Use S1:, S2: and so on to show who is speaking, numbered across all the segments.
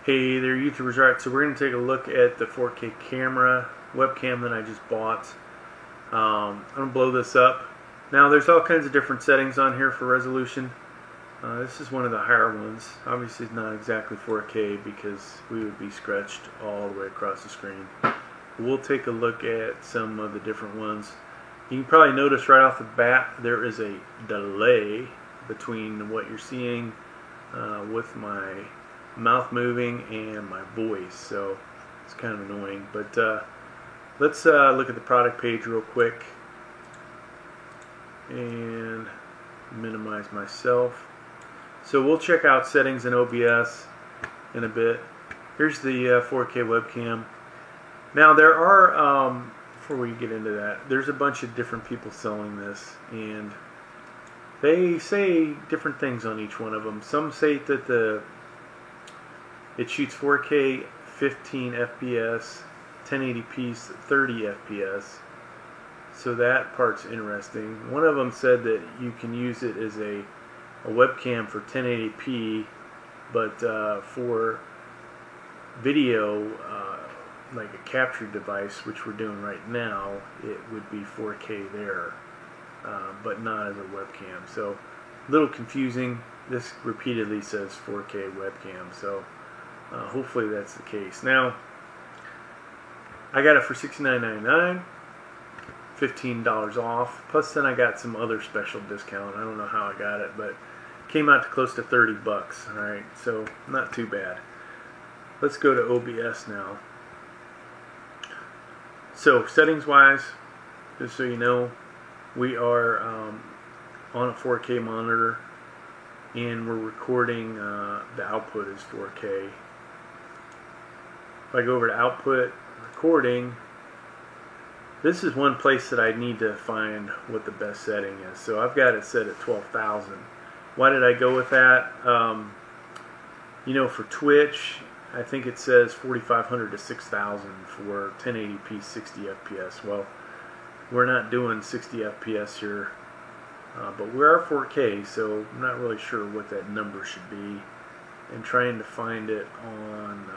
S1: Hey there, YouTubers. Right, so we're going to take a look at the 4K camera webcam that I just bought. I'm going to blow this up. Now there's all kinds of different settings on here for resolution. This is one of the higher ones. Obviously it's not exactly 4K because we would be scratched all the way across the screen. We'll take a look at some of the different ones. You can probably notice right off the bat there is a delay between what you're seeing with my mouth moving and my voice, so it's kind of annoying. But let's look at the product page real quick and minimize myself. So we'll check out settings in OBS in a bit. Here's the 4K webcam. Now there are, before we get into that, there's a bunch of different people selling this, and they say different things on each one of them. Some say that it shoots 4K 15 FPS, 1080p 30 FPS. So that part's interesting. One of them said that you can use it as a webcam for 1080p, but for video, like a capture device, which we're doing right now, it would be 4K there, but not as a webcam. So a little confusing. This repeatedly says 4K webcam, so hopefully that's the case. Now, I got it for $69.99, $15 off, plus then I got some other special discount. I don't know how I got it, but it came out to close to 30 bucks. Alright, so not too bad. Let's go to OBS now. So settings wise, just so you know, we are on a 4K monitor, and we're recording, the output is 4K. If I go over to output recording, this is one place that I need to find what the best setting is. So I've got it set at 12,000. Why did I go with that? You know, for Twitch, I think it says 4,500 to 6,000 for 1080p 60 FPS. Well, we're not doing 60 FPS here, but we are 4K, so I'm not really sure what that number should be. And trying to find it on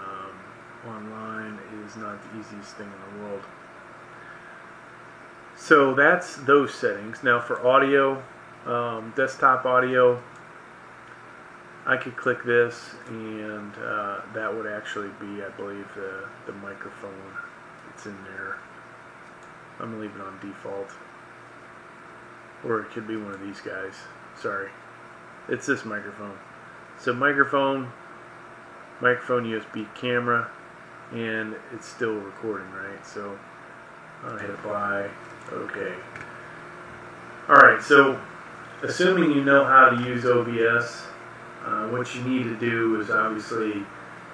S1: online is not the easiest thing in the world. So that's those settings. Now for audio, desktop audio, I could click this, and that would actually be, I believe, the microphone that's in there. I'm going to leave it on default. Or it could be one of these guys. Sorry. It's this microphone. So microphone USB camera, and it's still recording, right? So I'll hit apply. Okay. Alright, so assuming you know how to use OBS, what you need to do is obviously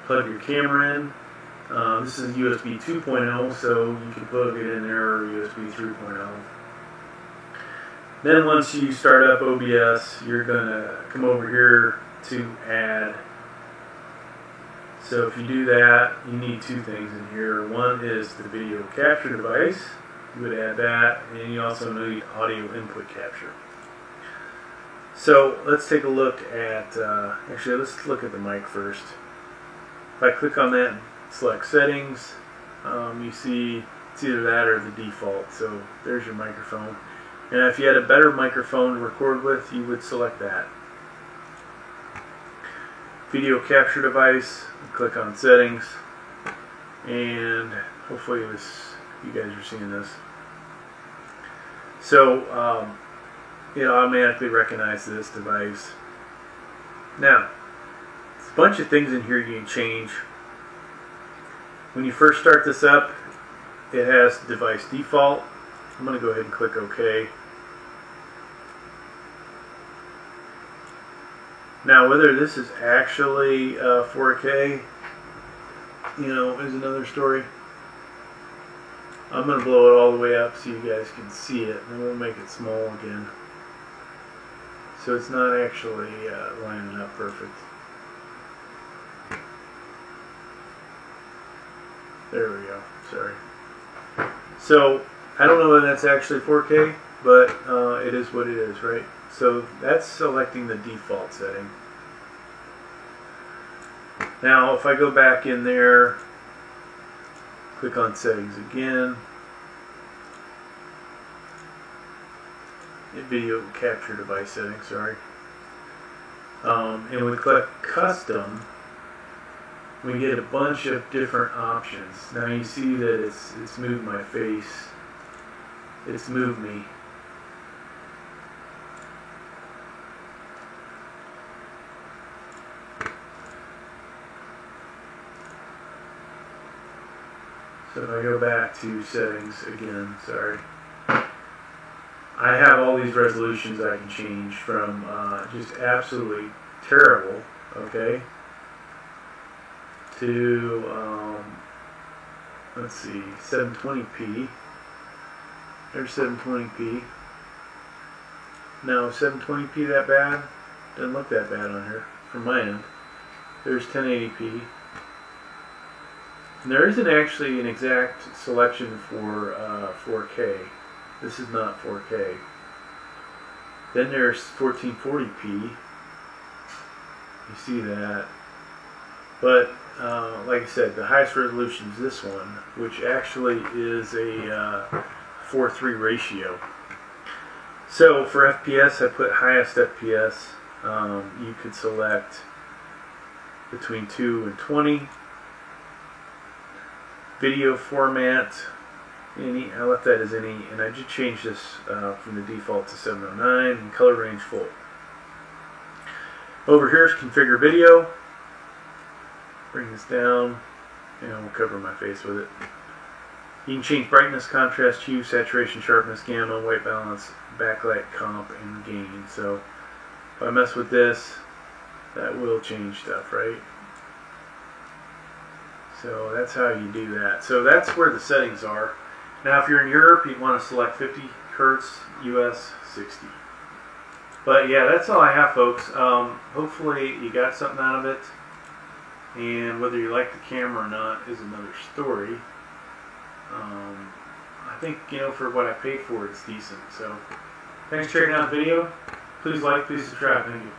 S1: plug your camera in. This is USB 2.0, so you can plug it in there, or USB 3.0. Then once you start up OBS, you're going to come over here to add. So if you do that, you need two things in here. One is the video capture device. You would add that, and you also need audio input capture. So let's take a look at, actually let's look at the mic first. If I click on that and select settings, you see it's either that or the default. So there's your microphone. And if you had a better microphone to record with, you would select that. Video capture device, click on settings, and hopefully you guys are seeing this. So it automatically recognizes this device. Now, there's a bunch of things in here you can change. When you first start this up, it has device default. I'm going to go ahead and click OK. Now, whether this is actually 4K, is another story. I'm going to blow it all the way up so you guys can see it, and we'll make it small again. So it's not actually lining up perfect. There we go. Sorry. So I don't know whether that's actually 4K, but it is what it is, right? So that's selecting the default setting. Now if I go back in there, click on settings again, video capture device settings, sorry, and we click custom, we get a bunch of different options. Now you see that it's moved my face, it's moved me. So if I go back to settings again, sorry, I have all these resolutions I can change from just absolutely terrible, okay, to, let's see, 720p. There's 720p. No, 720p that bad? Doesn't look that bad on here from my end. There's 1080p. And there isn't actually an exact selection for 4K. This is not 4K. Then there's 1440p. You see that. But like I said, the highest resolution is this one, which actually is a 4:3 ratio. So for FPS, I put highest FPS. You could select between 2 and 20. Video format, any, I left that as any, and I just changed this from the default to 709, and color range full. Over here is configure video. Bring this down, and we'll cover my face with it. You can change brightness, contrast, hue, saturation, sharpness, gamma, white balance, backlight, comp, and gain. So if I mess with this, that will change stuff, right? So that's how you do that. So that's where the settings are. Now if you're in Europe, you'd want to select 50 Hertz, US 60. But yeah, that's all I have, folks. Hopefully you got something out of it. And whether you like the camera or not is another story. I think, for what I paid for it, it's decent. So thanks for checking out the video. Please like, please subscribe. Thank you.